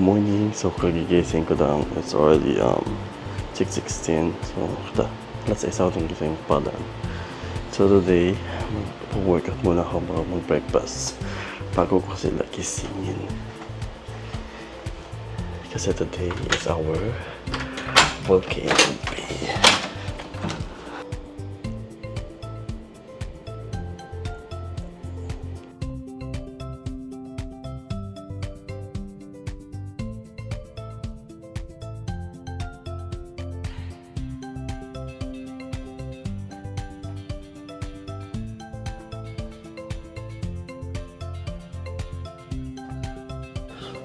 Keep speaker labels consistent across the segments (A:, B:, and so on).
A: morning. So kagigising ko lang. It's already 6:16. So alas 6 ako gising pala. So today, mag-workout muna ako bago mag-breakfast bago ko sila gisingin. Kasi today is our volcano day.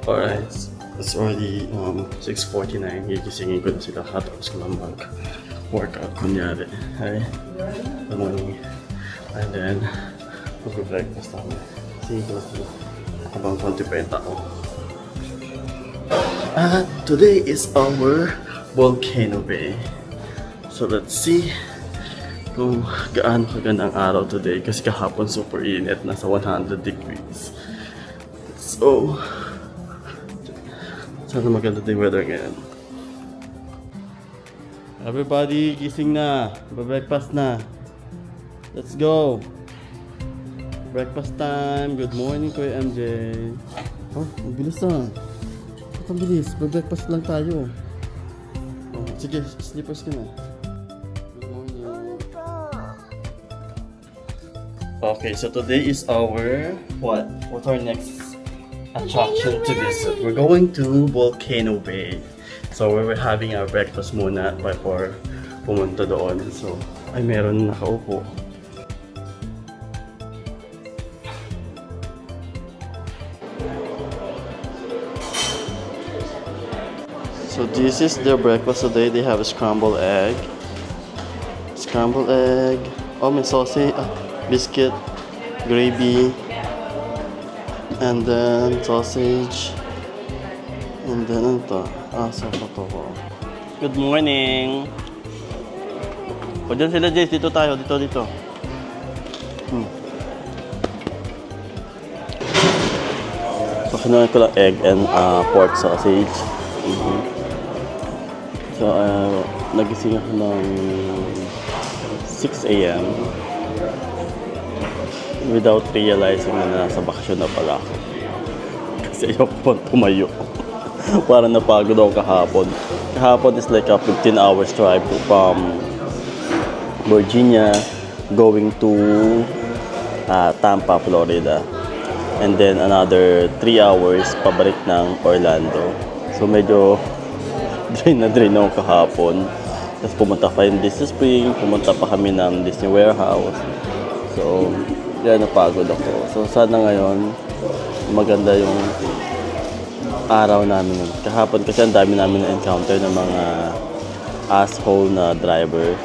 A: Alright, it's already 6:49. Gigisingin ko na sila. Tapos ko lang mag-workout kunyari. Hi, good morning. And then, mag-breakfast ako. Sige ko na sila. Habang konti-penta ako. Today is our volcano day. So let's see kung gaano kaganda ang araw today. Kasi kahapon super init. Nasa 100 degrees. So, sana maganda din weather ngayon. Everybody, gising na. Breakfast na. Let's go. Breakfast time. Good morning, Kuya MJ. Oh, ang bilis na. Ang bilis. Breakfast lang tayo. Oh, sige, slippers ka na. Good morning. Okay, so today is our what? What's our next attraction to visit? We're going to Volcano Bay. So we're having our breakfast muna before pumunta doon. So ay meron nakaupo. So this is their breakfast today. They have a scrambled egg. Oh, may sausage, biscuit, gravy, and then sausage, and then ito. Good morning. O dyan sila, Jace. Dito tayo. Dito. So kinuha ko lang egg and pork sausage. So nagising ako ng 6 AM without realizing na nasa bakasyon na pala ako. Kasi ayoko pang tumayo. Parang napagod ako kahapon. Kahapon is like a 15 hours drive from Virginia going to Tampa, Florida. And then another 3 hours pabalik ng Orlando. So medyo drain ako kahapon. Tapos pumunta pa yung Disney Spring, pumunta pa kami ng Disney Warehouse. So kaya napagod ako. So sana ngayon maganda yung araw namin. Kahapon kasi ang dami namin na-encounter ng mga asshole na driver.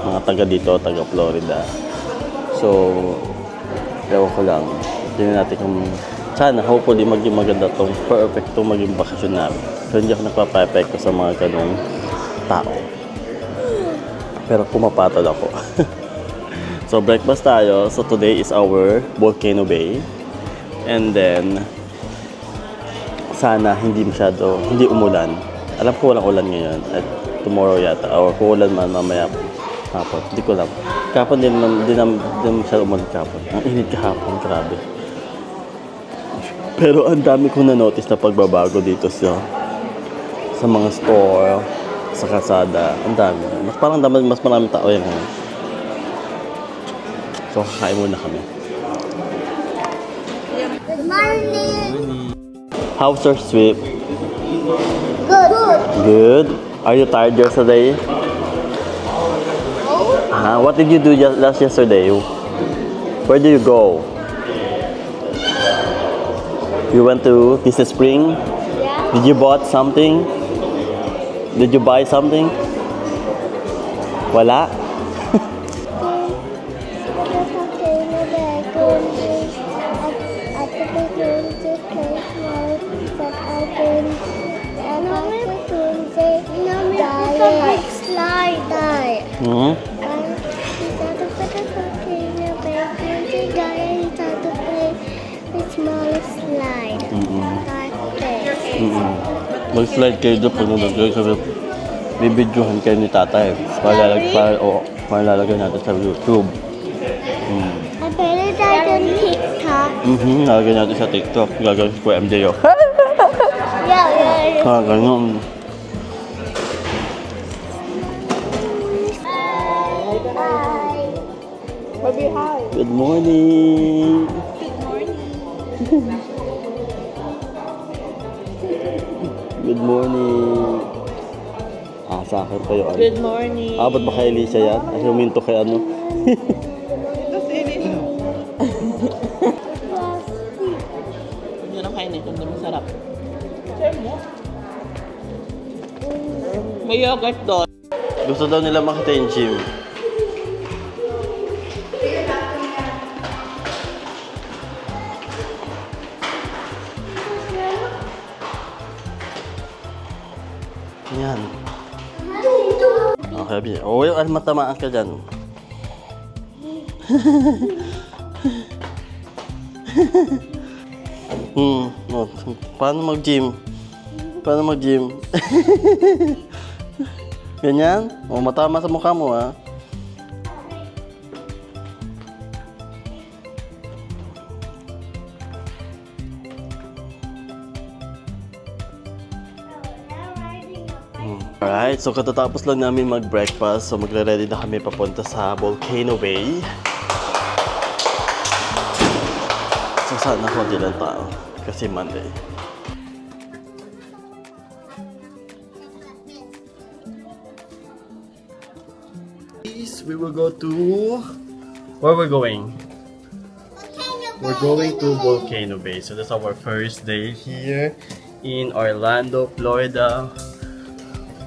A: Mga taga dito, taga Florida. So ewan ko lang. Tingnan natin kung sana, hopefully maging maganda tong perfect tong maging bakasyon namin. So hindi ako nagpapa-epekto sa mga ganong tao. Pero pumapatol ako. So breakfast tayo. So today is our Volcano Bay. And then sana hindi umulan. Alam ko walang ulan ngayon. At tomorrow yata. Or kung ulan man mamaya hapon. Hindi ko alam. Kahapon din masyado umulan kahapon. Ang init kahapon. Grabe. Pero ang dami kong na-notice na pagbabago dito sa mga store, sa kalsada. Ang dami. Mas maraming tao yan. So, kakain muna kami.
B: Good morning.
A: How's your sleep?
B: Good.
A: Good. Are you tired yesterday? What did you do yesterday? Where did you go? You went to Disney Spring?
B: Yeah.
A: Did you bought something? Did you buy something? Wala? Mag-slide kayo doon pag nag-slide kayo. Bibidyohan kayo ni tatay. Palalagay natin sa YouTube.
B: I put it on TikTok.
A: Lalagay natin sa TikTok. Gagawin ko MJ.
B: Yeah.
A: Ganun.
B: Bye.
C: Baby, hi.
A: Good morning. Good morning. Sa akin pa yung ano.
C: Good morning.
A: Ba't ba kay Elisa yan? Ay, huminto kay ano.
C: Ito si Elisa. Hindi na kain ito. Hindi masarap. Share mo. May yogurt doon.
A: Gusto daw nila makita yung gym. Yan. Okay, Bi. Oh, yung matamaan ka dyan. Oh, paano mag-gym? Paano mag-gym? Ganyan? Oh, matama sa mukha mo, ha? Alright, so katatapos lang namin mag-breakfast. So magre-ready na kami papunta sa Volcano Bay. So sana konti lang tao. Kasi Monday. We will go to... Where we're going? We're going to Volcano Bay. So that's our first day here in Orlando, Florida.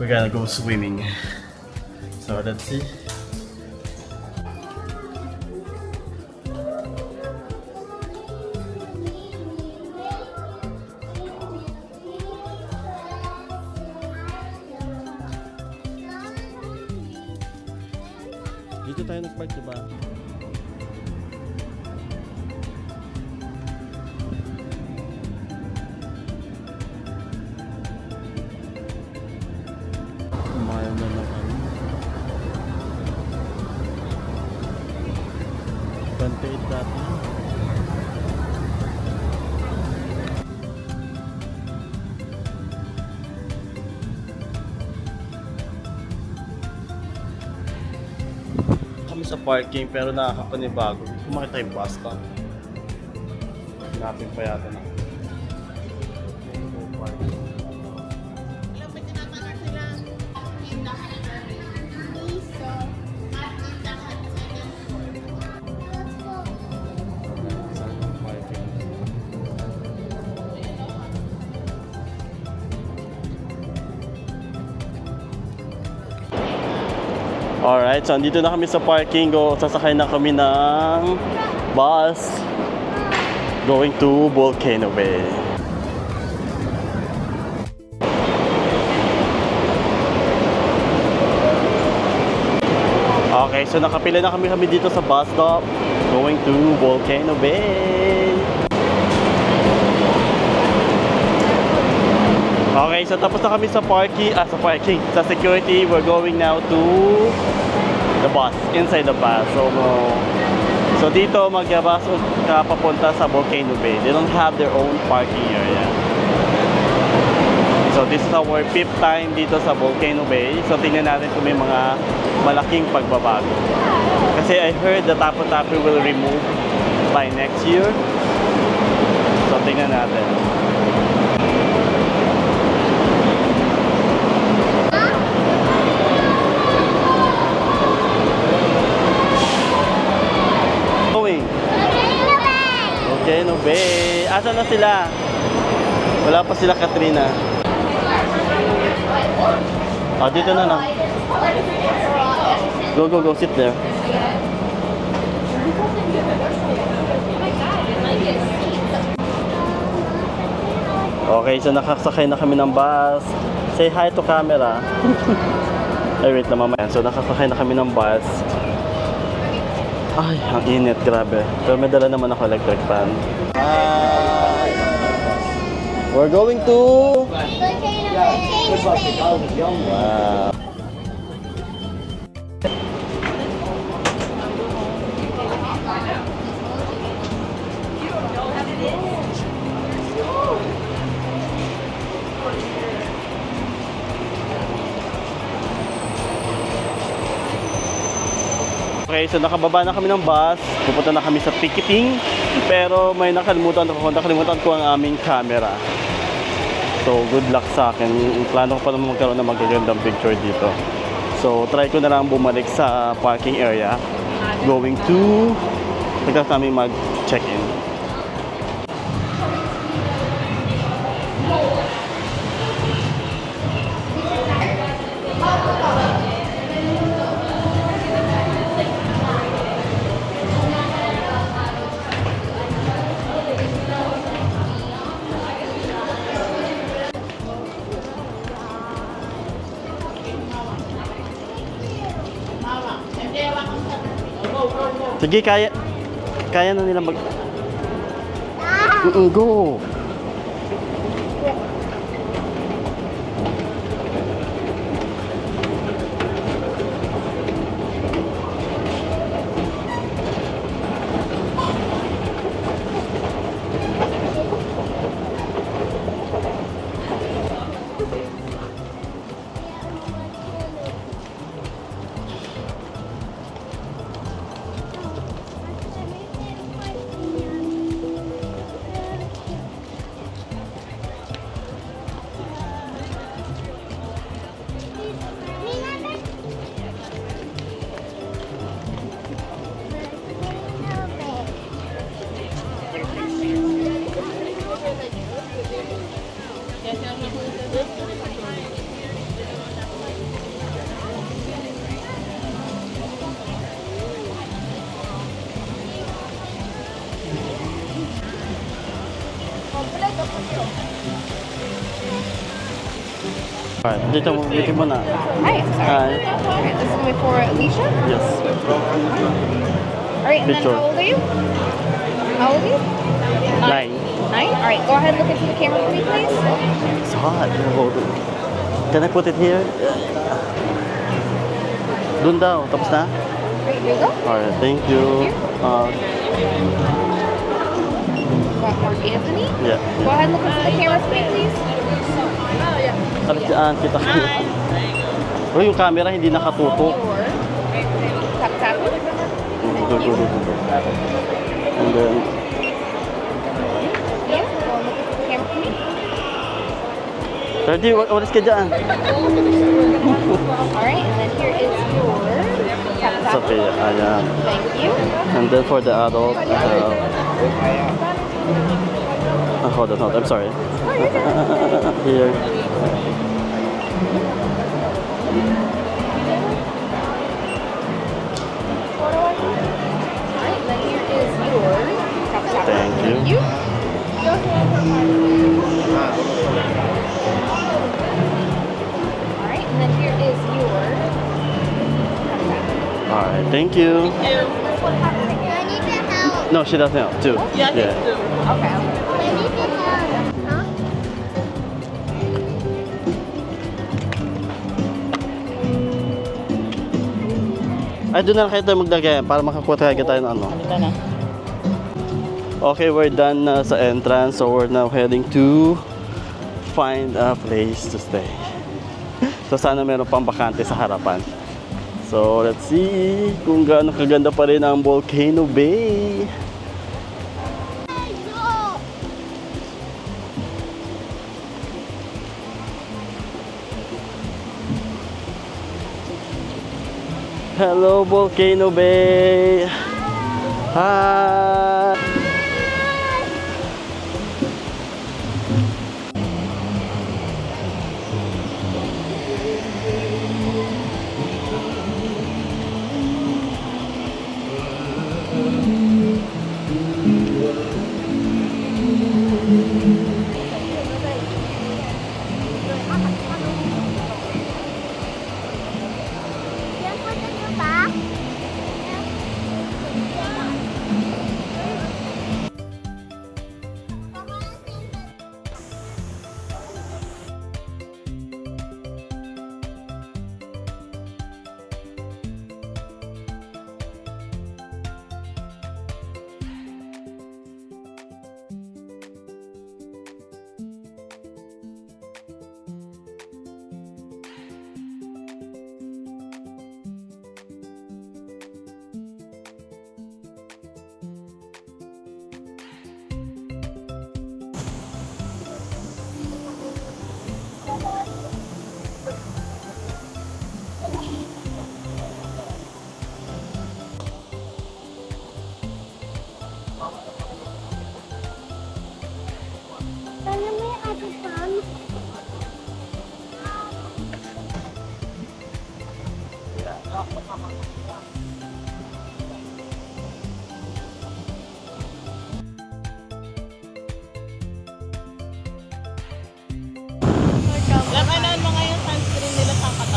A: We're gonna go swimming. So let's see. Dito tayo nag-park, diba? Mahal na lang kami. 28 dati. Kami sa parking pero nakakapanibago. Kumakita yung bus stop. Hanapin pa yata na. Alright, so andito na kami sa parking. Sasakay na kami ng bus going to Volcano Bay. Okay, so nakapila na kami dito sa bus stop going to Volcano Bay. Okay, so tapos na kami sa sa security. We're going now to the bus, inside the bus. So dito mag-bus ka papunta sa Volcano Bay. They don't have their own parking area. So this is our 5th time dito sa Volcano Bay. So tingnan natin kung may mga malaking pagbabago. Kasi I heard the Tapo Tapo will remove by next year. So tingnan natin. Volcano Bay. Asan na sila? Wala pa sila, Katrina. Oh, dito na na. Go, go, go. Sit there. Okay, so nakasakay na kami ng bus. Say hi to camera. Ay, wait na mamaya. So nakasakay na kami ng bus. Ay, ang init, grabe. Pero may dala naman ako electric fan. Hi! We're going to...
B: Volcano.
A: Wow. Okay, so nakababa na kami ng bus. Pupunta na kami sa ticketing. Pero may nakalimutan ko ang aming camera. So, good luck sa akin. Plano ko pa naman magkaroon ng magagandang picture dito. So, try ko na lang bumalik sa parking area. Going to... Pagkas namin mag-check-in. Sige, kaya na nila mag... Go! Alright, dito mo na.
D: Hi,
A: Hi.
D: sorry. Alright, this is only for Alicia.
A: Yes.
D: Alright, and then
A: Picture.
D: how old are you? How old are you?
A: 9.
D: 9? Alright, go ahead and look into the camera for me, please.
A: It's hot. Can I put it here? Dun daw. Tapos na?
D: Alright, here you go.
A: Alright, thank you.
D: Got Mark Anthony.
A: Yeah.
D: Go ahead and look into the camera for me, please.
A: Saan kita? Oh, yung camera hindi nakatutok.
D: Or tap tap.
A: Go. And then,
D: Yeah, go and look into the camera for me.
A: Ferdy, walis ka dyan.
D: Alright, and then here is your tap tap.
A: Sophia, ayan.
D: Thank you.
A: And then for the adult, hold on, I'm sorry. Here.
D: Alright, then here is your tap tap.
A: Thank you.
D: Alright, and then here is your tap tap.
A: Alright, thank you.
B: Do I need to help?
A: No, she doesn't help too.
C: Yeah,
D: Okay.
B: I need to help. Huh?
A: Ay, doon na lang kayo tayo maglagay para makakuha tayo ng ano.
C: Ito na.
A: Okay, we're done na sa entrance, so we're now heading to find a place to stay. So sana meron pang bakante sa harapan. So let's see kung gaano kaganda pa rin ang Volcano Bay. Hello, Volcano Bay. Hi.
B: Can I put it in your bag?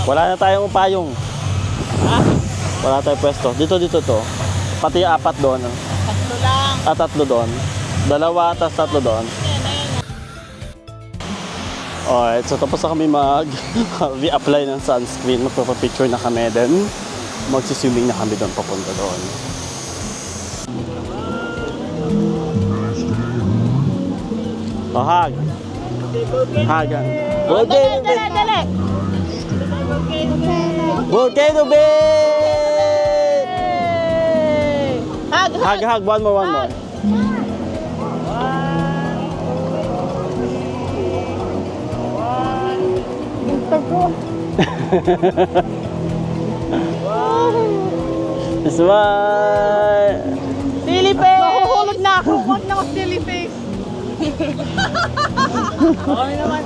A: Wala na tayong payong. Wala tayong pwesto. Dito to. Pati 4 doon.
C: Tatlo lang.
A: 3 doon. 2 tas 3 doon. Alright, so tapos na kami mag-re-apply ng sunscreen. Magpapapicture na kami. Then, magsiswimming na kami doon, papunta doon. Oh, hug! Hug! Volcano Bay!
C: Dali!
A: Volcano Bay!
C: Hug!
A: Hug! One more. Smile!
C: Silly face! Nahuhulog na ako! Huwag na ako silly face! Kami naman!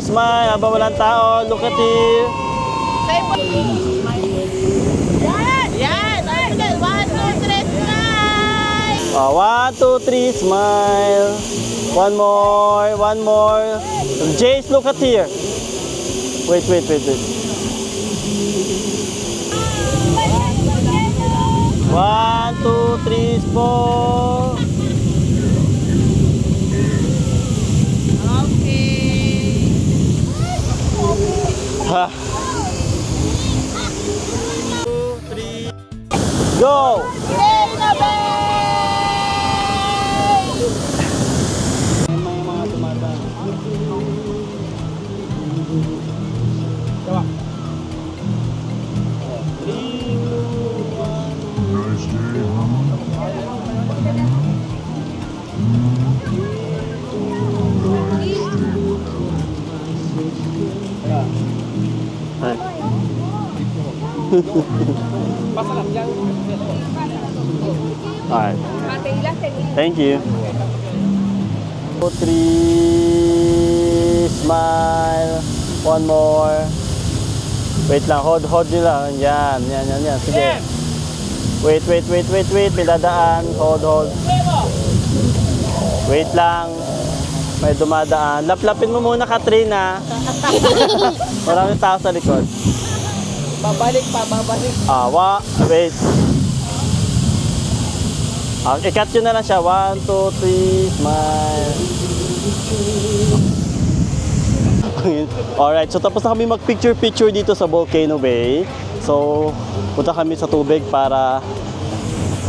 A: Smile! Habang walang tao, look at you!
C: Say po! Yan! 1, 2, 3, smile!
A: 1, 2, 3, smile! One more! Jace, look at here! Wait. 1, 2, 3, 4.
C: Okay.
A: Ha. 2, 3. Go!
C: Yay na ba?
A: May mga tumatang. Alright. Thank you. 2, 3, smile. One more. Wait lang, hold nyo lang. Yan. Sige. Wait. May dadaan. Hold. Wait lang. May dumadaan. Laplapin mo muna, Katrina. Maraming tao sa likod.
C: Babalik.
A: Wait. I-cut nyo na lang siya. 1, 2, 3, smile. Alright, so tapos na kami mag-picture dito sa Volcano Bay. So, punta kami sa tubig para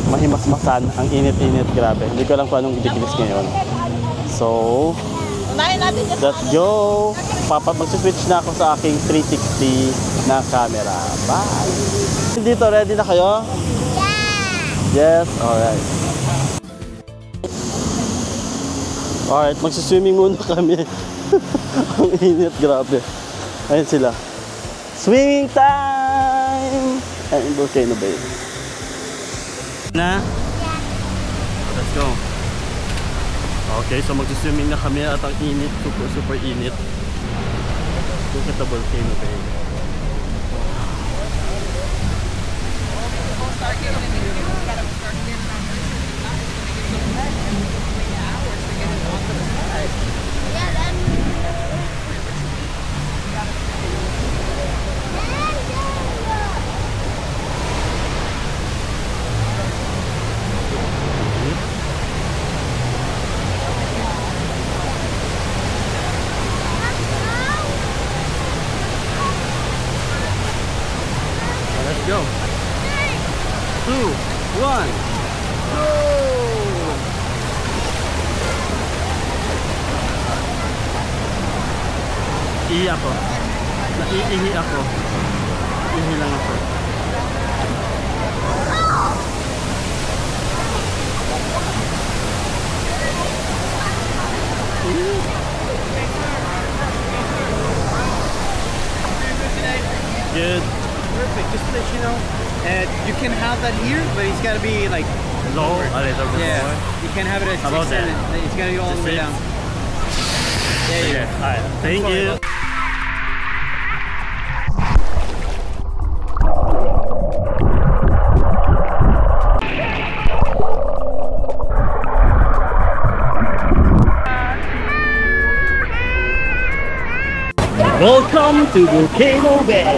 A: mahimasmasan. Ang init-init, grabe. Hindi ko alam kung anong gigilis ngayon. So,
C: Unahin natin dyan.
A: let's go! Mag-switch na ako sa aking 360 na camera. Bye! Dito, ready na kayo? Yes, alright. Alright, magsiswimming muna kami. Ang init, grabe. Ayun sila. Swimming time! Ayun, Volcano Bay. Na? Let's go. Okay, so magsiswimming na kami at ang init, super init. Look at the Volcano Bay. Let's go. 2, 1, go! Ihi ako. Naiihi ako. Ihi lang ako. Good.
E: Perfect. Just to let you know, you can have that here, but it's got to be like
A: Low, a little bit
E: yeah.
A: lower.
E: You can have it at
A: How about
E: 6, 7. It's got to go all the way
A: Six.
E: down. Yeah,
A: Okay. Alright. Thank you. Welcome to Volcano Bay.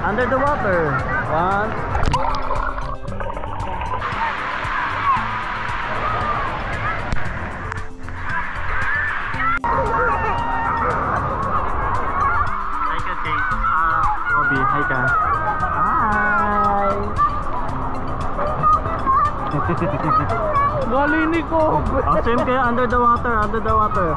A: Under the water. One. Hi ka, Kate. Obi, hi ka. Hi. Galini ko. Swim kayo under the water, under the water.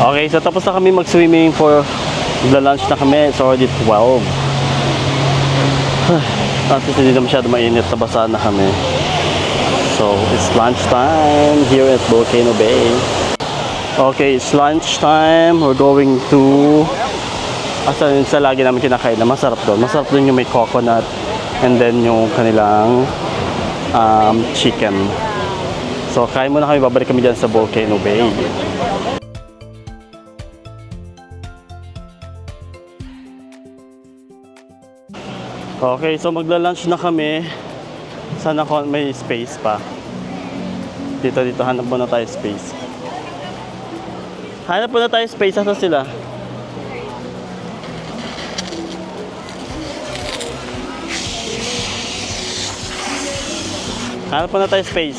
A: Okay, so tapos na kami mag-swimming for the lunch na kami. It's already 12. Tapos hindi na masyado mainit, nabasa na kami. So, it's lunch time here at Volcano Bay. Okay, it's lunch time. We're going to... Asa yun sa lagi namin kinakain na masarap doon. Masarap doon yung may coconut and then yung kanilang chicken. So, kain muna kami. Babalik kami dyan sa Volcano Bay. Okay, so magla-lunch na kami. Sana may space pa. Dito, hanap muna tayo space. Hanap muna tayo space. Asa sila? Hanap muna tayo space.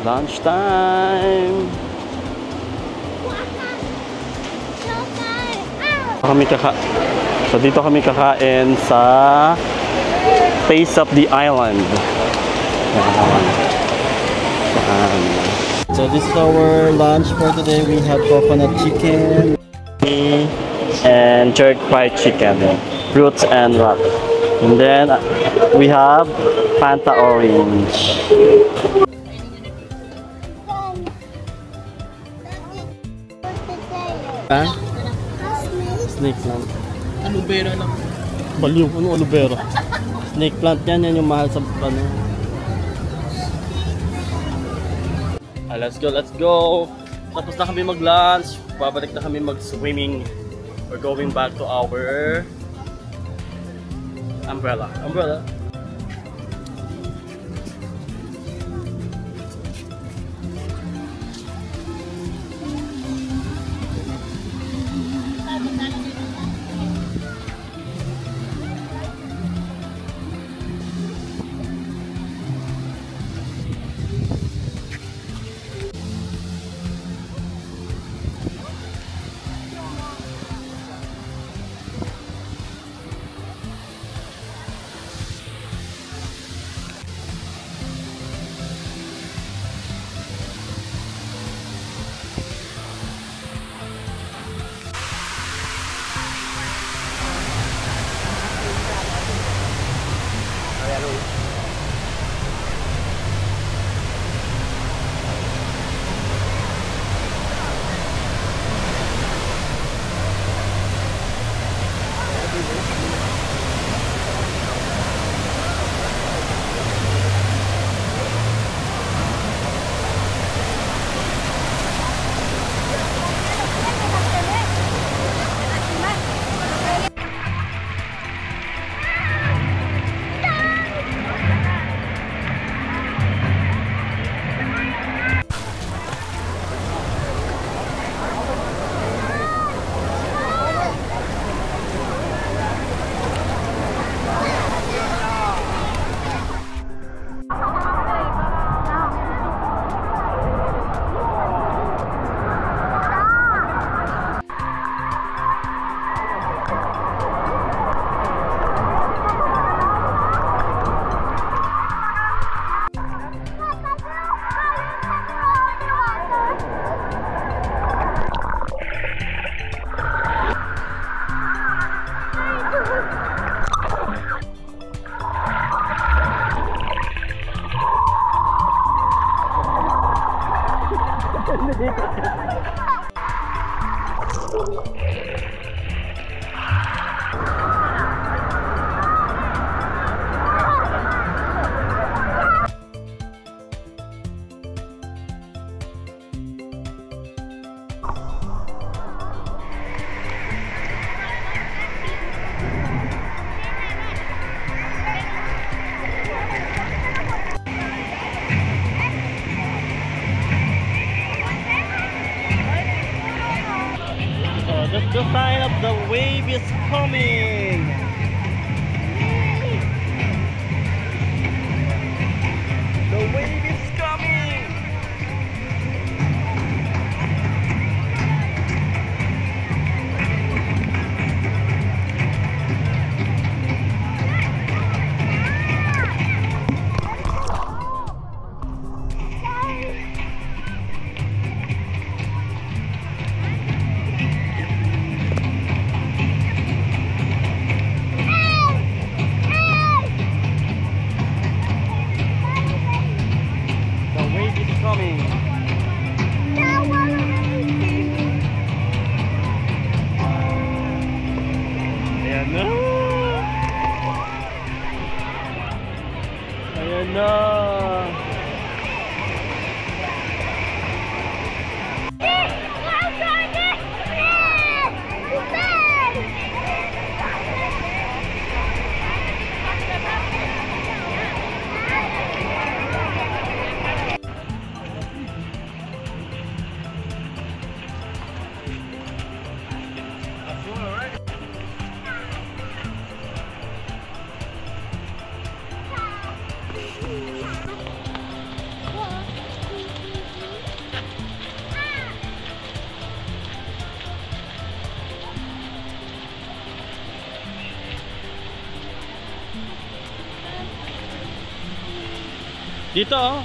A: Lunch time. So dito kami kakain sa Taste of the Island. So this is our lunch for today. We have coconut chicken and jerk fried chicken, fruits and wrap. And then we have Fanta orange. Huh? Snake plant.
C: Aloe vera lang.
A: Baliw, ano aloe vera? Snake plant yan yung mahal sa ano. Let's go, let's go! Tapos na kami mag-lunch, babalik na kami mag-swimming. We're going back to our umbrella. That's the sign of the wave is coming. The wave is coming. Ayan na. Dito oh.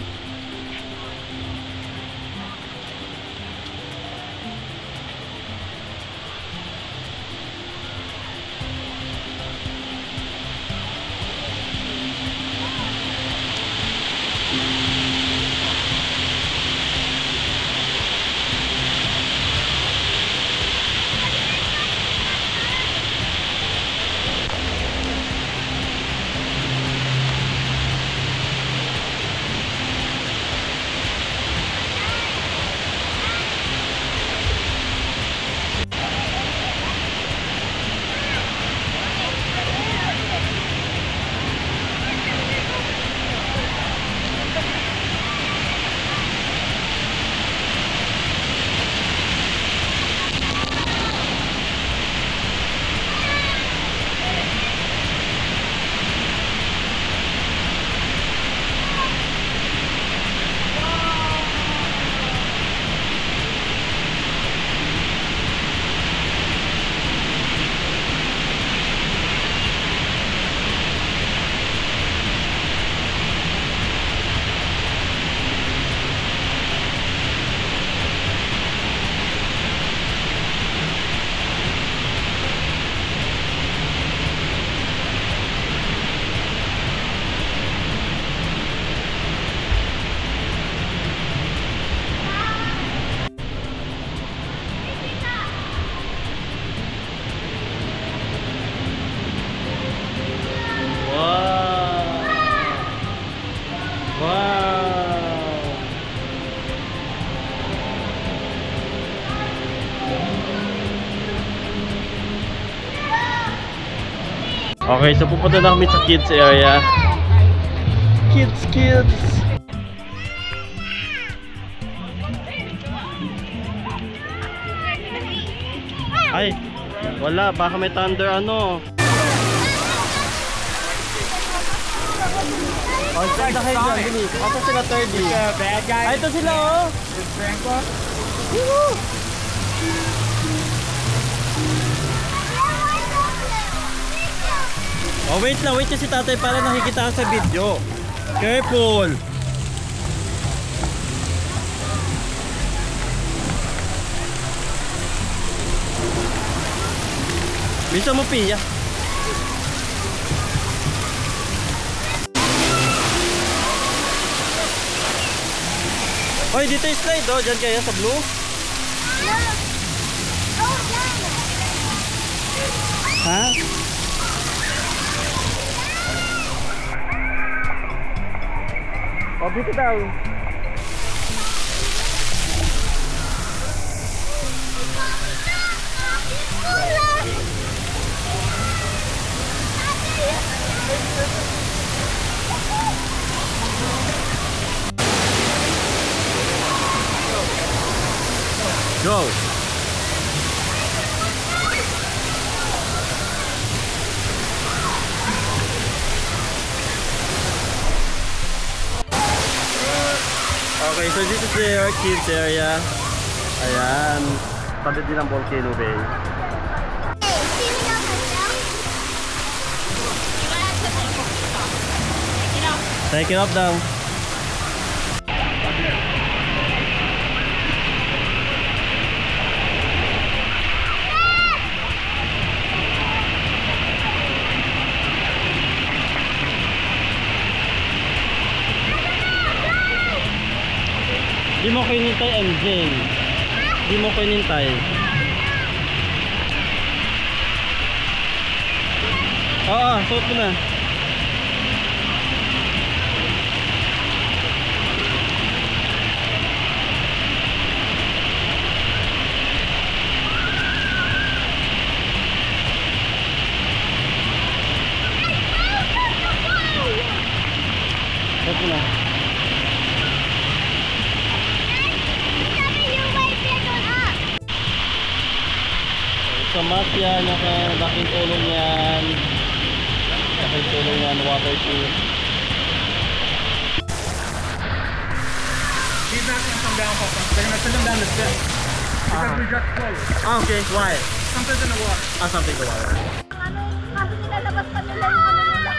A: Okay, so pupunta na kami sa kids area. Kids! Ay, wala. Baka may thunder ano. Oh, saan na kayo dyan? Bilis. Ito sila 30.
E: Bad guy.
A: Ay, ito sila oh.
E: Grandpa.
A: Woo! Oh, wait lang, wait si tatay para nakikita ka sa video. Careful! Bisa mo piya. Oy, dito yung slide oh. Diyan kayo sa blue. Ha? Oh, dito daw. Go. Okay, so this is your kids area. Ayan. Tabi din ang Volcano Bay. Take it up daw. Di mo ko inintay, MJ. Di mo ko inintay. Oo, suot mo na. Suot mo na. Sa mat yan, laking tulong yan. Laking tulong yan, water shoe.
E: He's not gonna come down, Papa. They're gonna send him down the steps. Because we got close.
A: Okay, why?
E: Something's in the water.
A: Something to water.
D: Kasi nilalabas pa nila yung ano nila.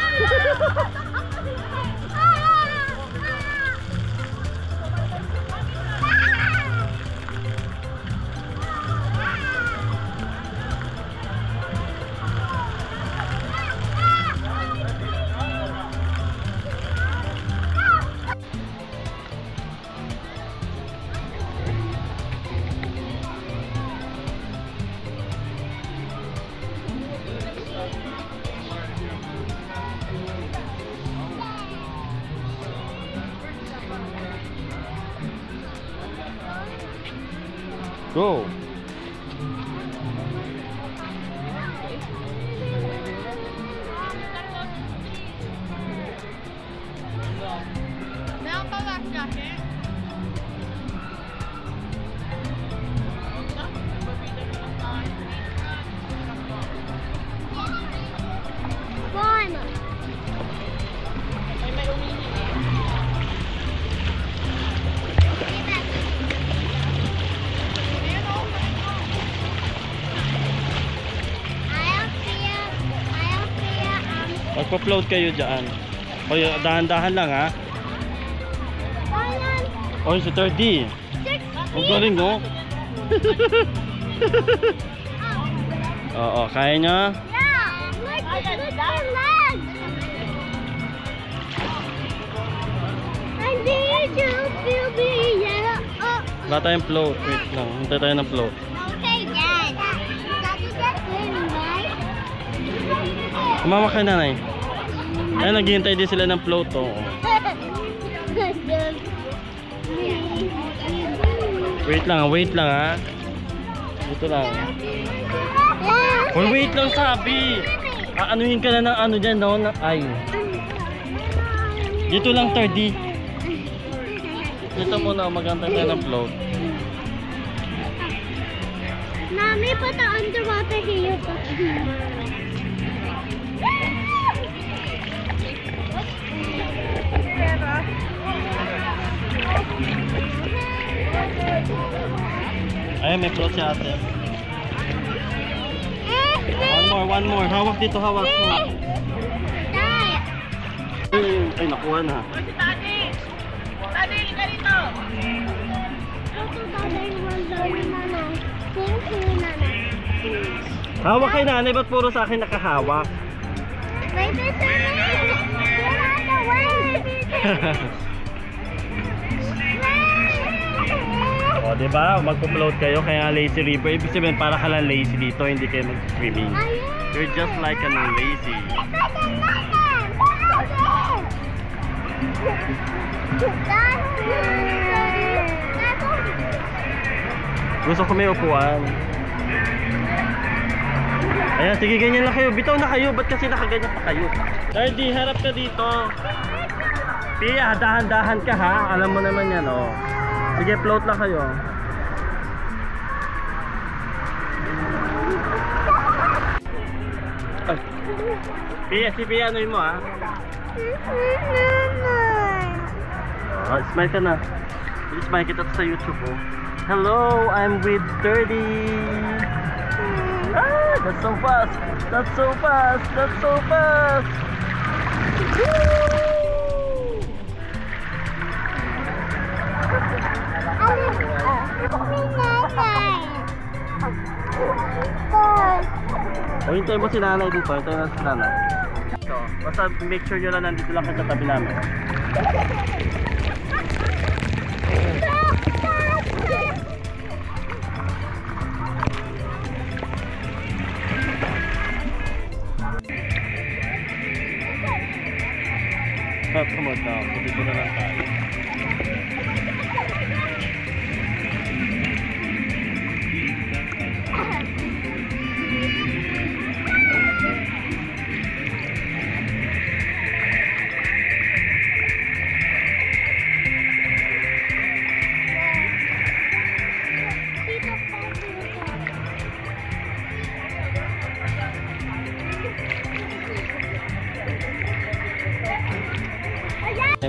A: Go!
D: Meron pa ba jacket?
B: One.
D: Ay, may umihin eh.
A: Magpa-float kayo dyan. O, dahan-dahan lang ha. O, si 30. Ang galing no? Oo, kaya nyo?
B: Yeah, look at your legs. I'm there to feel me, yeah. Oh.
A: Wala tayong float. Wait lang, hintay tayo ng float.
B: Okay, Dad. Daddy, that's good, right?
A: Kumama ka nanay. Ay, naghihintay din sila ng float oh. Wait lang ha. Dito lang. Oh, wait lang sabi. Aanuhin ka na ng ano dyan no? Ay. Dito lang 30. Dito muna magantay tayo ng float.
B: Mommy, put the underwater here.
A: Ay, may float si ate. One more. Hawak dito, hawak. Ay, nakuha na.
D: Si Tati! Tati, ka dito!
A: Hawak kay nanay, ba't puro sa akin nakahawak?
B: Wait a second! Get out the way!
A: O, di ba? Magpo-float kayo, kaya lazy river. Ibig sabihin, para ka lang lazy dito, hindi kayo mag-swimming. You're just like a lazy. Gusto ko may upuan. Ayan, sige, ganyan lang kayo. Bitaw na kayo. Ba't kasi nakaganyan pa kayo? Dardy, harap ka dito. Pia, dahan-dahan ka ha. Alam mo naman yan, oh. Sige, float lang kayo. Ay. Pia, si Pia, ano yun mo ha? Oh, smile ka na. Smile kita sa YouTube, oh. Hello, I'm with Dirty. Ah, that's so fast. That's so fast. That's so fast. O, hintay mo si nanay dito. Hintay mo si nanay. So, basta make sure nyo lang nandito lang kayo sa tabi namin. Come on now, dito na lang tayo.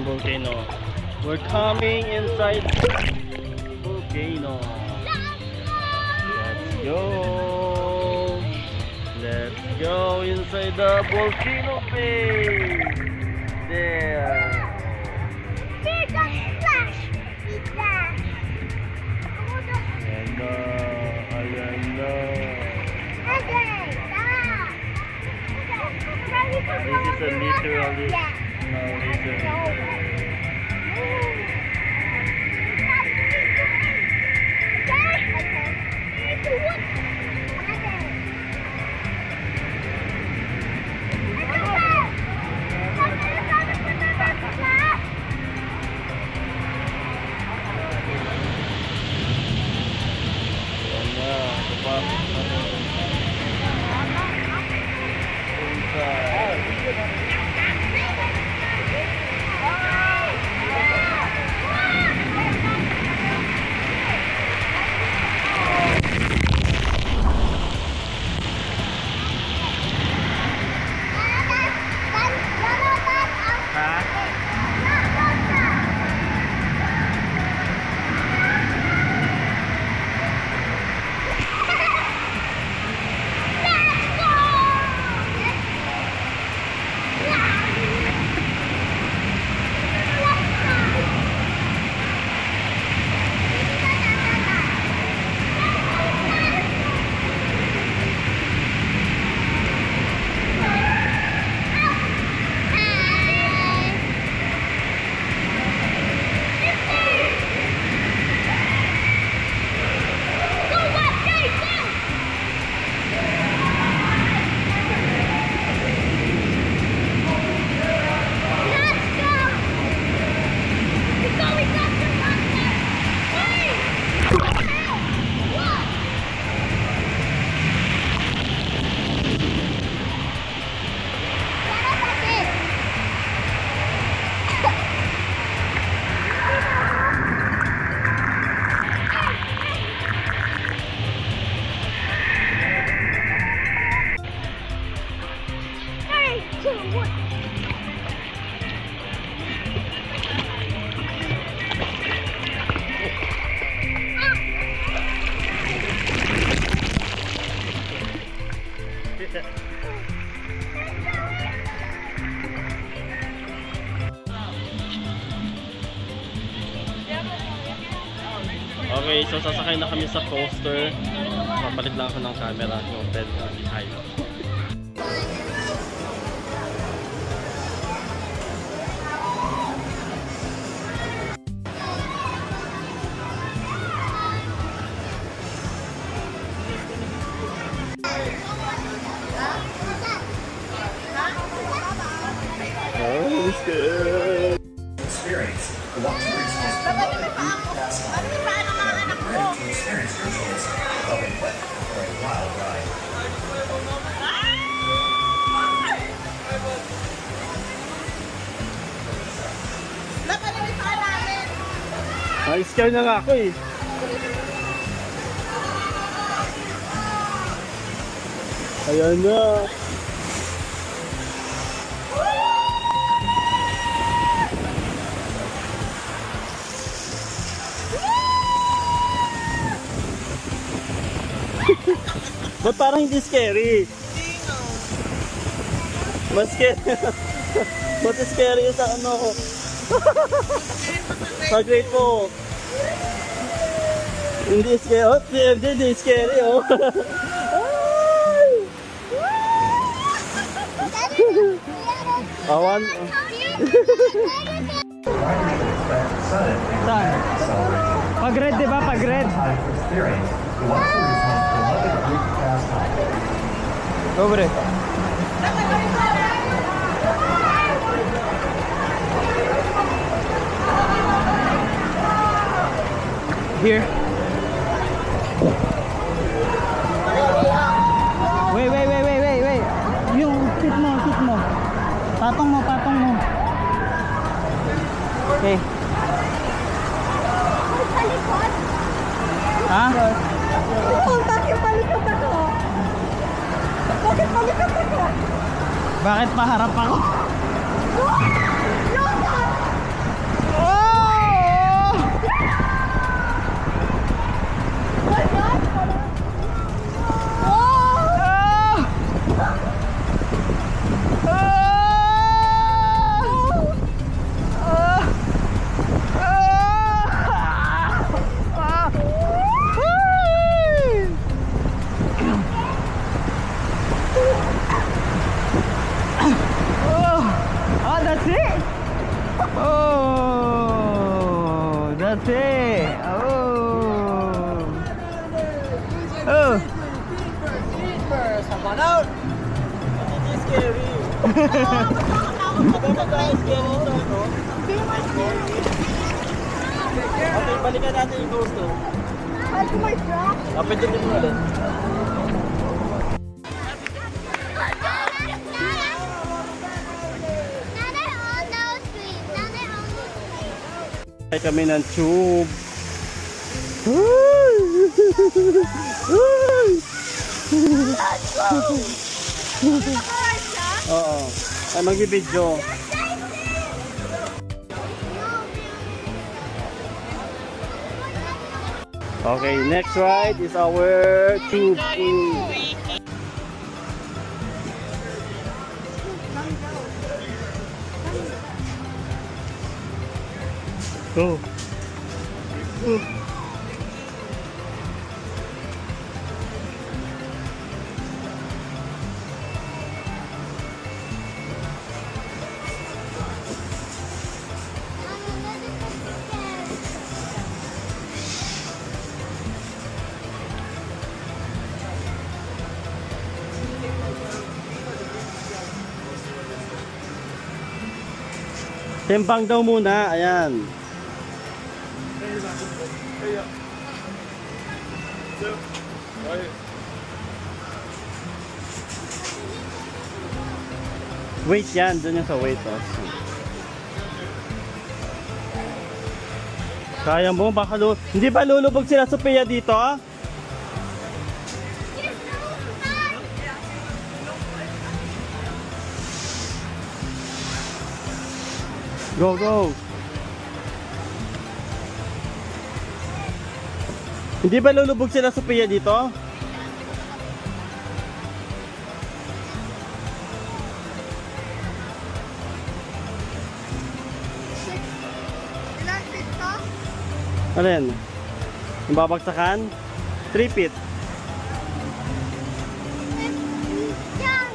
A: Volcano. We're coming inside volcano. Let's go. Let's go inside the volcano bay. There. This is a literally Okay, so sasakay na kami sa coaster. Papalit lang ako ng camera, yung bed na behind.
F: Experience. Walk through regional pastime. Ready to experience visuals of a wet or a wild ride.
A: Na-scare na nga ako eh. Ayan na. Ba't parang hindi scary? Mas scary. Mas scary yung sa ano. Sa grade po. Hindi scary. Oh, hindi scary oh. Awan.
E: Saan? Pag red, di ba? Pag red. Go, bre. Here. Wait. Yung sit mo. Patong mo. Okay. Ha?
B: Bakit palikot ako?
E: Bakit paharap ako? That's it. Oh, that's it. Oh.
C: Someone out! Hindi scary. Sabi mo tayo scary ito, no? Okay, balikan natin yung ghost to. Kapit din mo ulit.
A: Ay kami ng tube. Oo. Ay mag-video. Okay, next ride is our tube. Go. Timbang daw muna, ayan. Wait yan, dun yan sa weight loss. Kaya mo, baka hindi ba lulubog sila Sophia dito? Go, go! Hindi ba lulubog sila Sophia dito? Alin? Yung babagsakan? 3 feet.
B: Yan!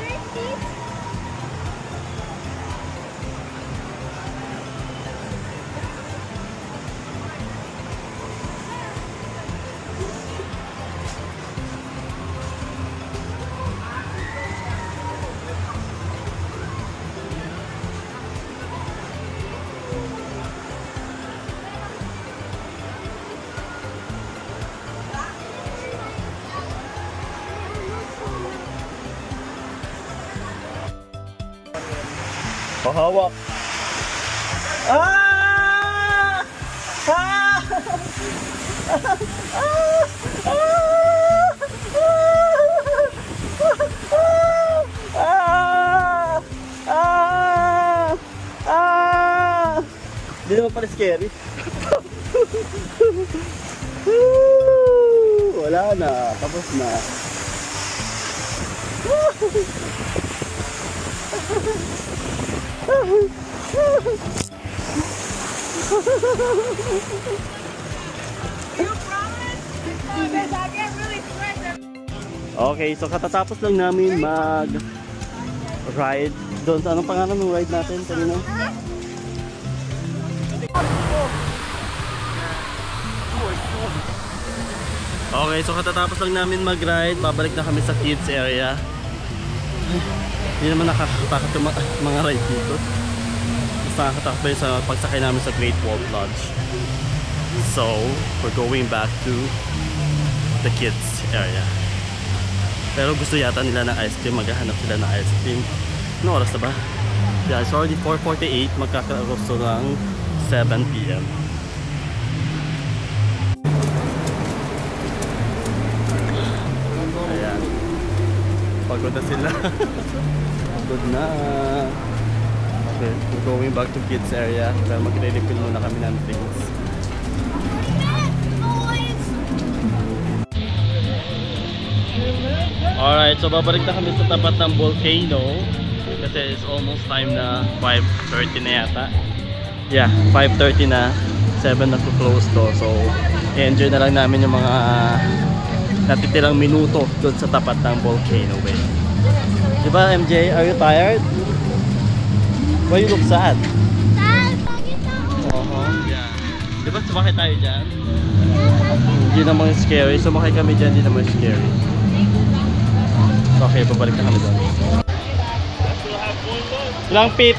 B: 3 feet.
A: Pahawak. Ah! Ah! Hindi naman pala scary. Wala na, tapos na. Okay, so katatapos lang namin mag-ride doon sa anong pangalan ng ride natin kanina? Okay, so katatapos lang namin mag-ride, babalik na kami sa kids area. Hindi naman nakakatakot yung mga ride dito. Mas nakakatakot yung sa pagsakay namin sa Great Wall Lodge. So, we're going back to the kids area. Pero gusto yata nila ng ice cream, maghahanap sila ng ice cream. Ano oras na ba? Yeah, it's already 4:48, magkakarosto ng 7 PM. Ayan. Pagod na sila. Pagod na. Okay, we're going back to kids area. Pero magre-refill muna kami ng things. Alright, so babalik na kami sa tapat ng volcano kasi it's almost time na 5:30 na yata. Yeah, 5:30 na, 7 na to close to. So, enjoy na lang namin yung mga natitirang minuto doon sa tapat ng volcano. Diba MJ, are you tired? Why you look sad? Yeah. Diba sumakay tayo dyan? Hindi naman scary, sumakay kami dyan, hindi naman scary. Okay, babalik na kami doon. Ilang feet?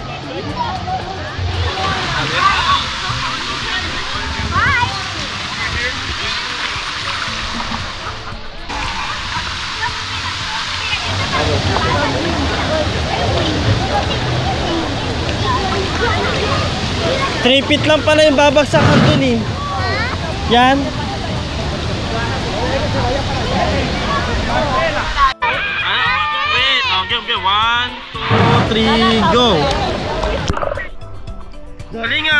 A: Three feet lang pala yung babagsakan dun eh. Yan. Okay, 1, 2, 3, go! Dali nga!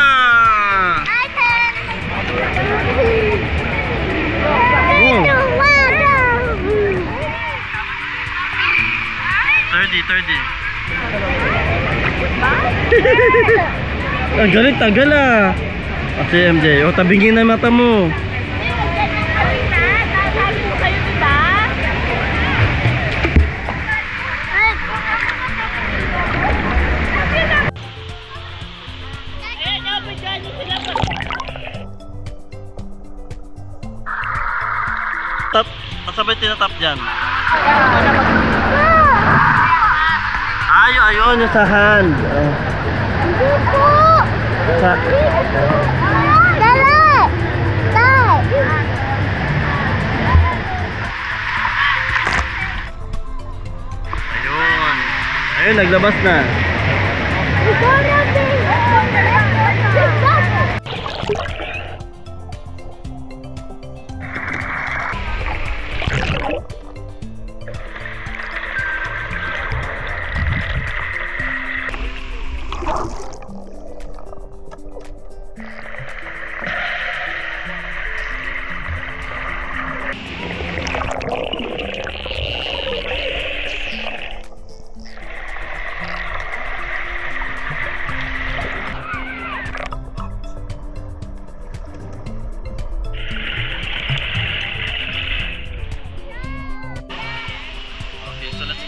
A: 30. Ang galing, tagal ah! Kasi MJ, tabingin na mata mo. Tap, masabay tinatap dyan. Ayun yung sa hand. Sa... Ayun, naglabas na.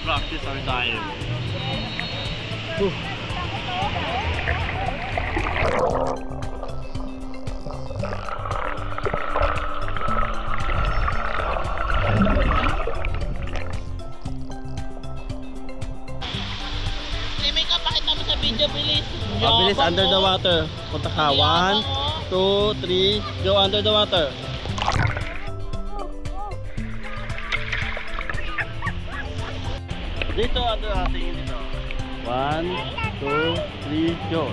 A: Practice our time.
C: Make up, pakita mo sa video, bilis.
A: Bilis, under the water. Punta ka. 1, 2, 3, go under the water. Dito, tingin dito. 1, 2, 3, go!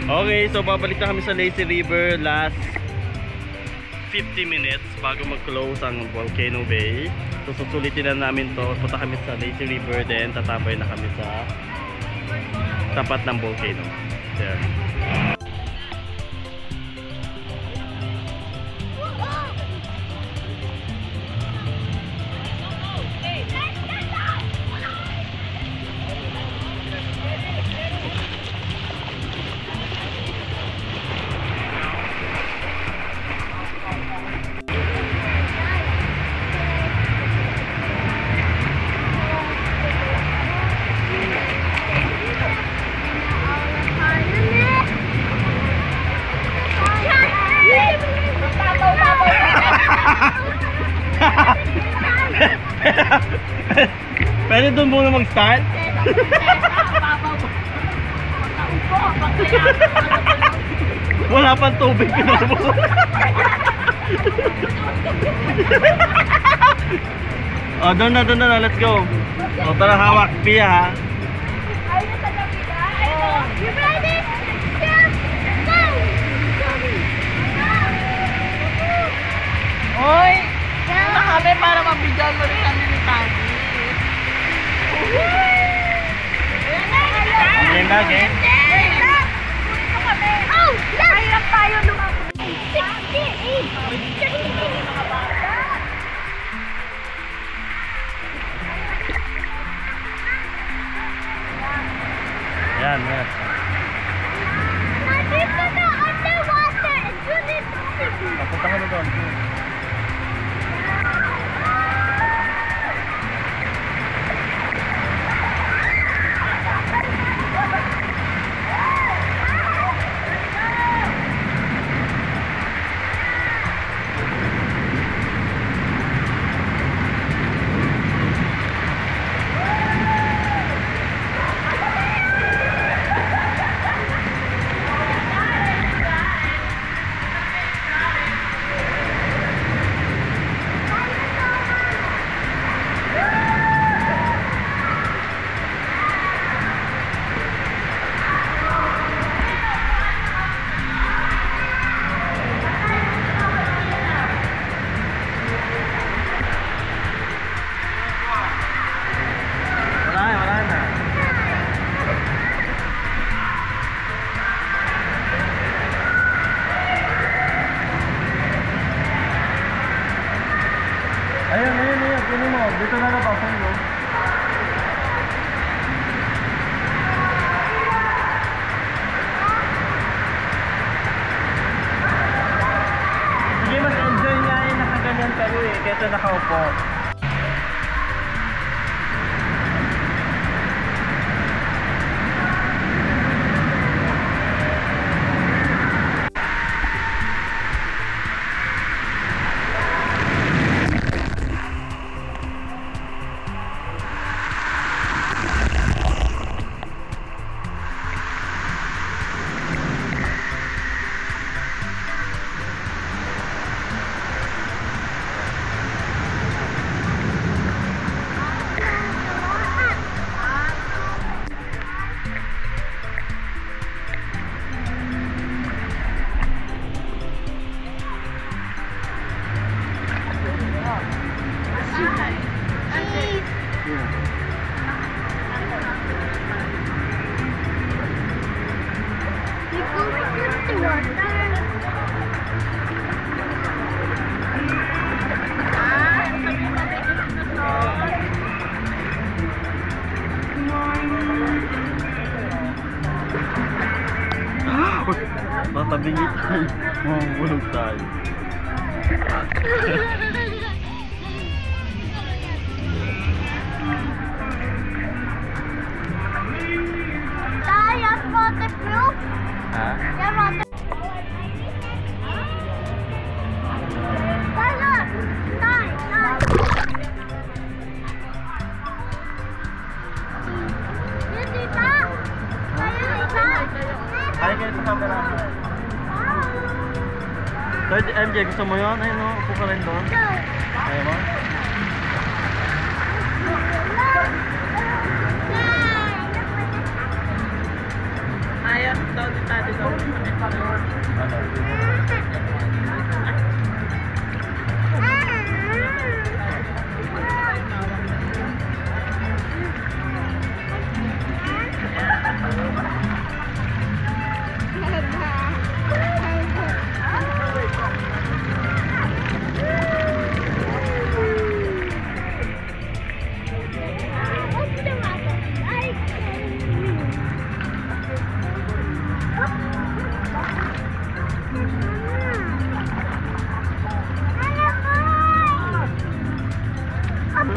A: Okay, so babalik na kami sa Lazy River last 50 minutes bago mag-close ang Volcano Bay. So susulitin na namin to. Punta kami sa Lazy River, then tatambay na kami sa tapat ng volcano. There. Pwede doon muna mag-start? Wala pang tubig. Oh, doon na, let's go. Oh, tara, hawak, Pia ha.
B: You ready? Yes, go!
C: Hoy! Na kami para mabigyan mo rin kami ni Tani.
A: Game na, game?
B: Oh, hirap tayo lumabas. 68.
A: Yan, yan.
B: Nandito na underwater.
A: Papunta ka na doon. Ayun, kunin mo. Dito na napasan mo. Sige, mas enjoy nga yung nakaganyan kayo eh, kesa nakaupo. Matabingit tayo. Mahulog tayo.
B: Tayo, waterproof.
A: Ha?
B: Yan, water. Tayo, tayo. Yun, tita. Tayo, tita.
A: Ay, kayo sa camera. Third MJ, gusto mo yun? Ayun o, upo ka rin doon. Ayaw mo?
C: Ayaw daw ni Tati daw.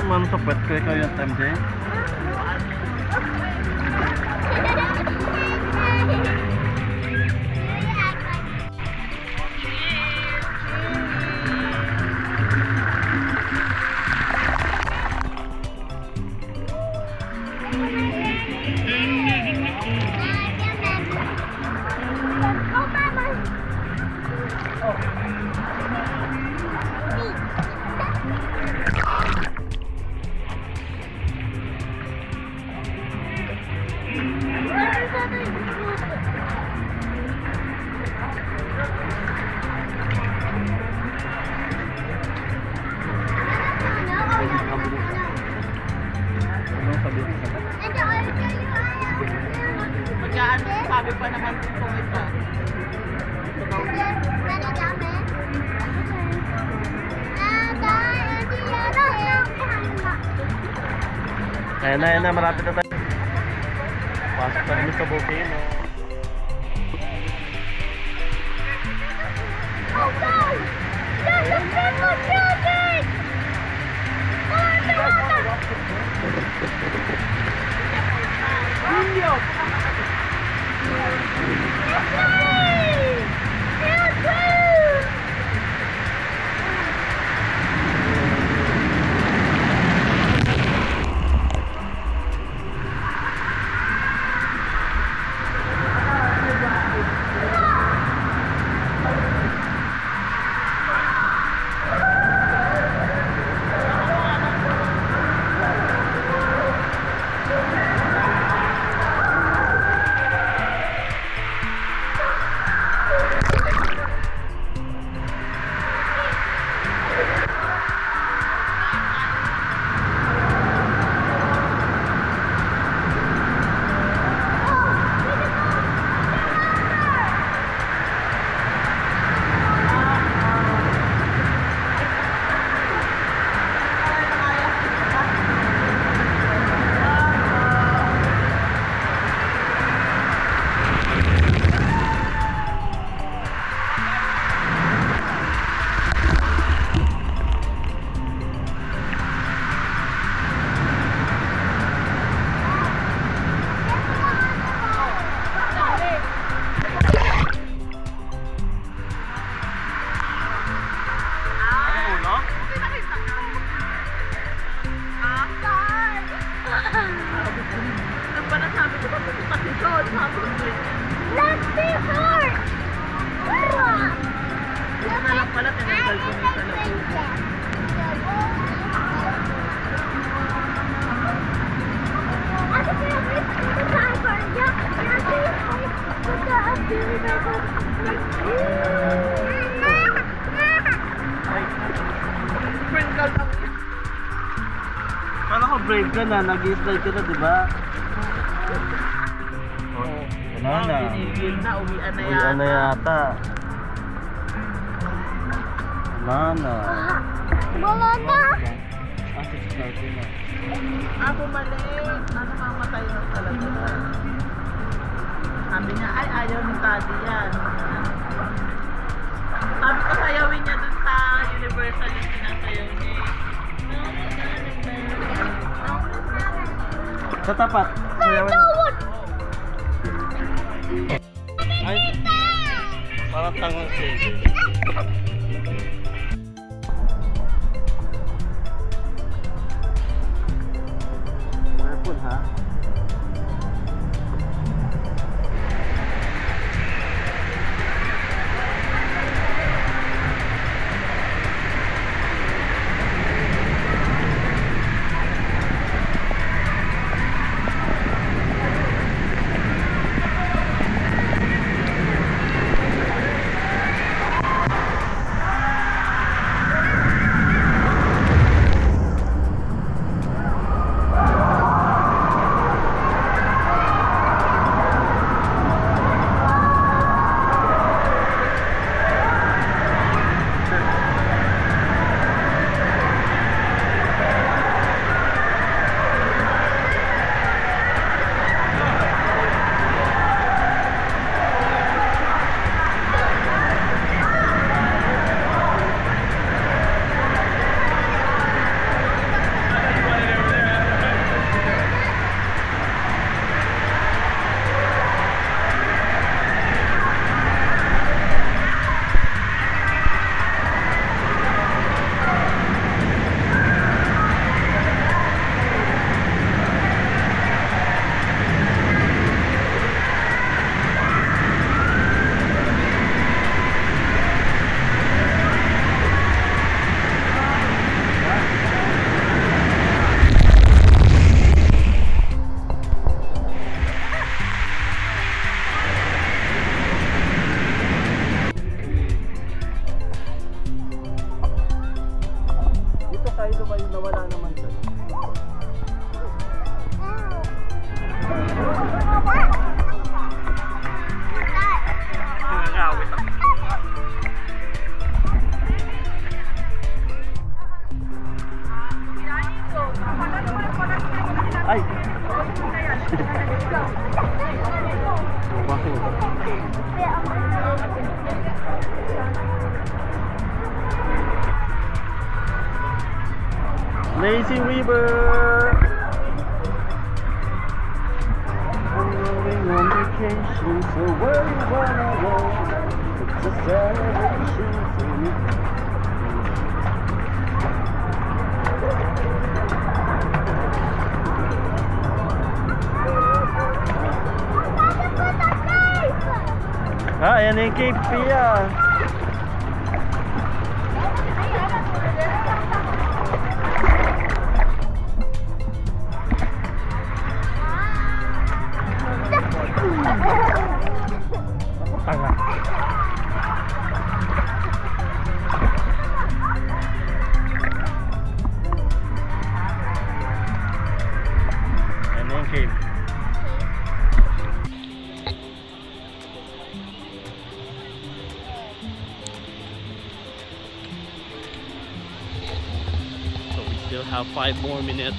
A: Ma'am, sa pwet ko ikaw yung MJ.
C: Sabi pa naman kung ito.
A: Ayan na, malapit na tayo. Pasok na kami sa volcano.
B: Oh no! There's a people building! Let's be hard!
C: Pala tinanggal ko na talaga.
A: Kala ko brave ka na, nag-i-slide ka na, di ba? Wala na.
C: Tinigil na, uwian na
A: Wala na yata. Wala na.
B: Wala na!
A: Ah, 6:30 na.
C: Ah, bumalik. Namamatay na talaga. Sabi niya, ay, ayaw ni Tati yan. Sabi ko, sayawin niya dun sa Universal yung sinasayaw niya.
A: Sa tapat. Ay, parang tangon siya. Careful ha. Lazy River. We're going on vacation, so where you wanna go? It's a celebration for me. Ah, yan yung Cape Pia. Tanga. Yan yung Cape. Still have 5 more minutes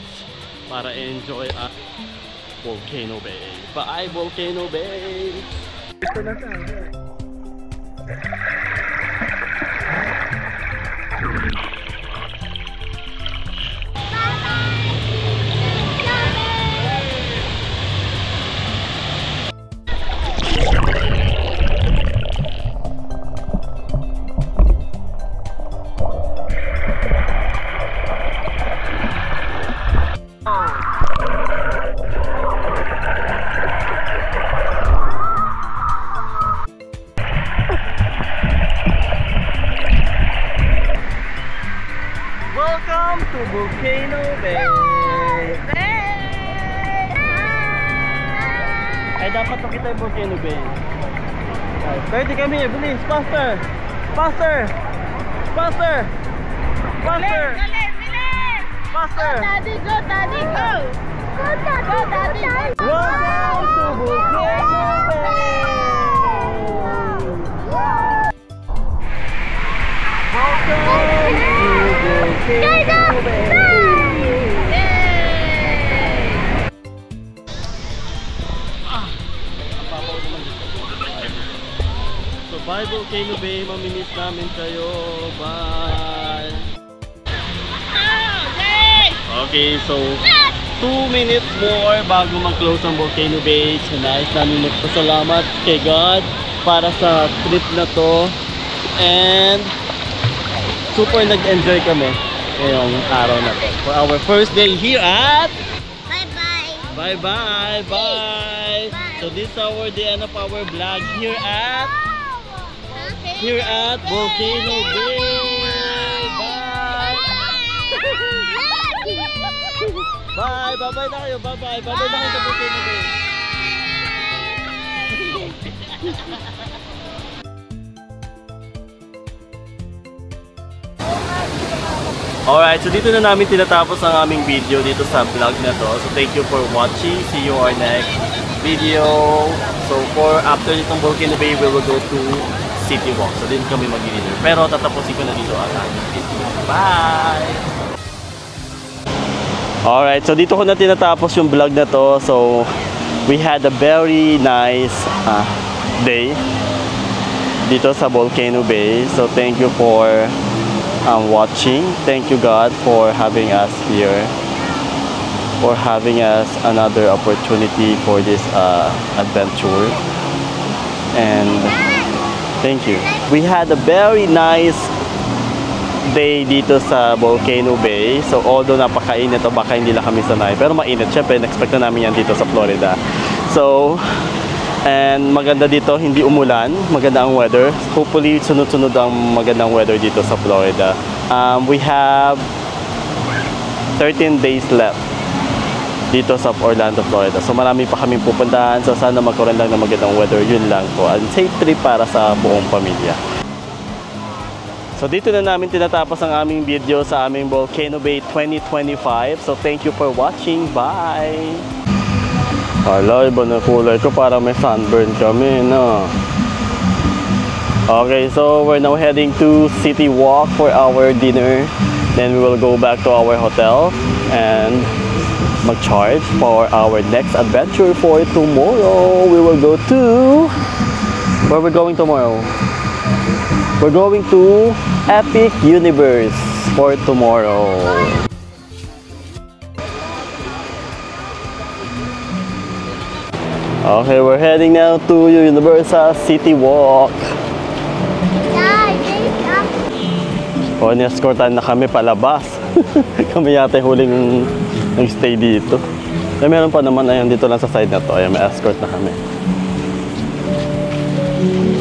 A: para enjoy at Volcano Bay. Bye, Volcano Bay! Ito na tayo. Welcome to Volcano Bay! Ay, dapat makita yung Volcano Bay. Pwede kami, bilis! Faster! Faster! Faster! Faster! Faster!
B: Go, Daddy, go, Daddy, go! Go, Daddy, go!
A: Welcome to Volcano Bay! Welcome to Volcano Bay! So bye Volcano Bay, mamimiss namin kayo. Bye! Okay, so 2 minutes more bago mag-close ang Volcano Bay. So nice namin magpasalamat kay God para sa trip na to. And super nag-enjoy kami ngayong araw na to. For our first day here at...
B: Bye-bye!
A: Bye-bye! Bye! So this is our day of our vlog here at... Here at Volcano Bay! Bye! Bye! Bye-bye na kayo! Bye-bye! Bye-bye na kayo sa Volcano Bay! Alright, so dito na namin tinatapos ang aming video dito sa vlog na to. So thank you for watching. See you on our next video. So for after nitong Volcano Bay, we will go to City Walk. So din kami mag-dinner. Pero tatapusin ko na dito ang aming video. Bye! Alright, so dito ko na tinatapos yung vlog na to. So we had a very nice day dito sa Volcano Bay. So thank you for watching. Thank you God for having us here, for having us another opportunity for this adventure, and thank you. We had a very nice day dito sa Volcano Bay. So although napakainit o baka hindi lang kami sanay, pero mainit. Syempre na-expect na namin yan dito sa Florida. So and maganda dito, hindi umulan, maganda ang weather. Hopefully sunod-sunod ang magandang weather dito sa Florida. We have 13 days left dito sa Orlando, Florida. So marami pa kaming pupuntahan. So sana magkaroon lang ng magandang weather. Yun lang po. And safe trip para sa buong pamilya. So dito na namin tinatapos ang aming video sa aming Volcano Bay 2025. So thank you for watching. Bye! Hala, iba na kulay ko, parang may sunburn kami, no? Okay, so we're now heading to City Walk for our dinner. Then we will go back to our hotel and mag-charge for our next adventure for tomorrow. We will go to... Where are we going tomorrow? We're going to Epic Universe for tomorrow. Okay, we're heading now to Universal City Walk. O, ni-escortan na kami palabas. Kami yata yung huling nag-stay dito. Eh, meron pa naman, ayun, dito lang sa side na to. Ayun, may escort na kami.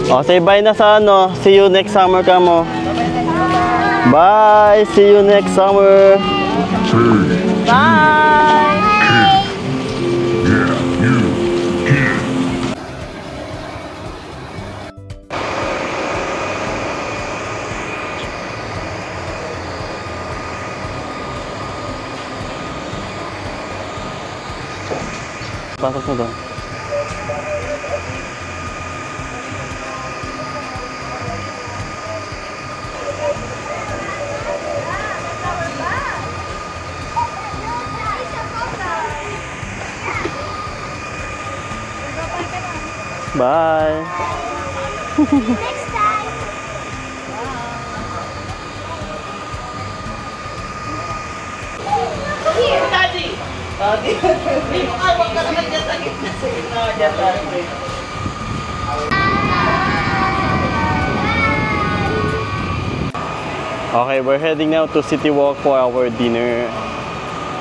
A: O, say bye na sa ano. See you next summer ka mo. Bye! See you next summer.
C: Bye!
A: Pasok mo doon. Bye!
B: Next time.
C: Daddy! Daddy! Hindi mo kawag ka naman dyan sa gitna. Sige na, dyan tayo.
A: Okay, we're heading now to City Walk for our dinner.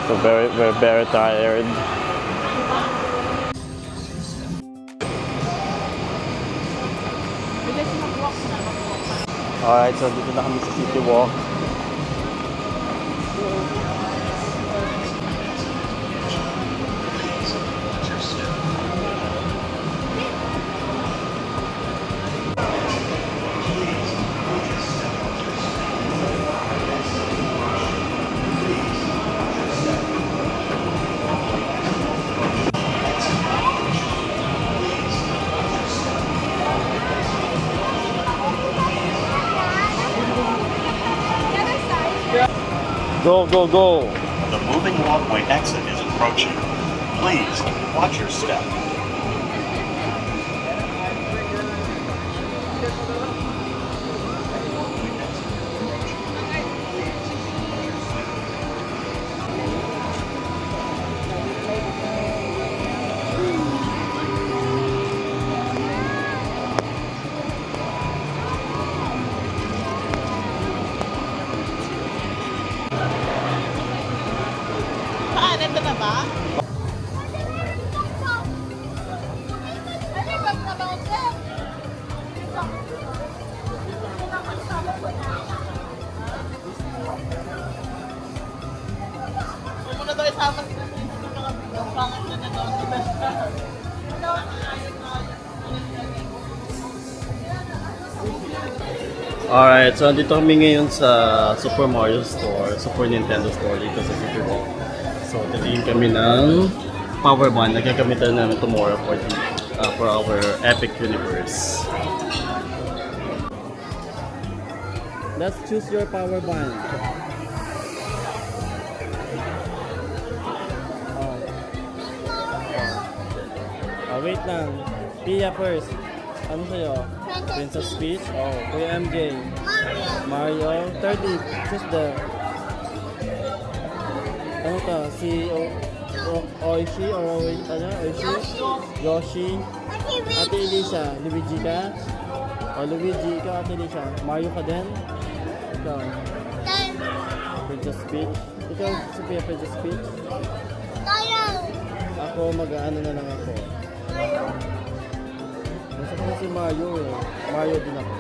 A: So we're very tired. Alright, so dito na kami sa City Walk. Go, go, go!
F: The moving walkway exit is approaching. Please, watch your step.
C: Ito na ba? Huwag mo na daw isama sila sa mga pangat na na doon.
A: Alright, so andito kami ngayon sa Super Mario Store, Super Nintendo Store dito sa City Walk. So, titingin kami ng power band na gagamitan namin tomorrow for our Epic Universe. Let's choose your power band. Oh, wait lang. Pia first. Ano sa'yo? Princess Peach? Oh, Kuya MJ. Mario. Thirdly, choose the... Ano to? Si Oishi or ano? Oishi? Yoshi? Ate Elisa, Luigi ka? O Luigi, ikaw Ate Elisa. Mario ka din? Ikaw? Princess Peach? Ikaw si Princess Peach? Ako mag-ano na lang ako. Gusto ko si Mario eh. Mario din ako.